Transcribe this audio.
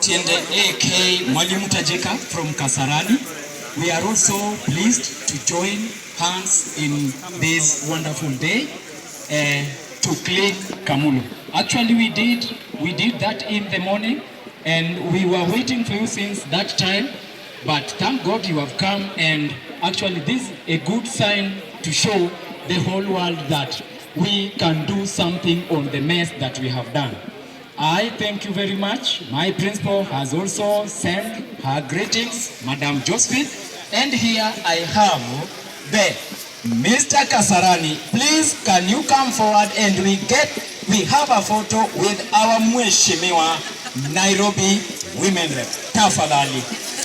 Tiende AK Mwalimu Tajika from Kasarani. We are also pleased to join hands in this wonderful day to clean Kamulu. Actually, we did that in the morning, and we were waiting for you since that time. But thank God you have come, and actually this is a good sign to show the whole world that we can do something on the mess that we have done. I thank you very much. My principal has also sent her greetings, Madam Josephine. And here I have the Mr. Kasarani. Please, can you come forward and we have a photo with our Mheshimiwa Nairobi Women Rep. Tafadhali.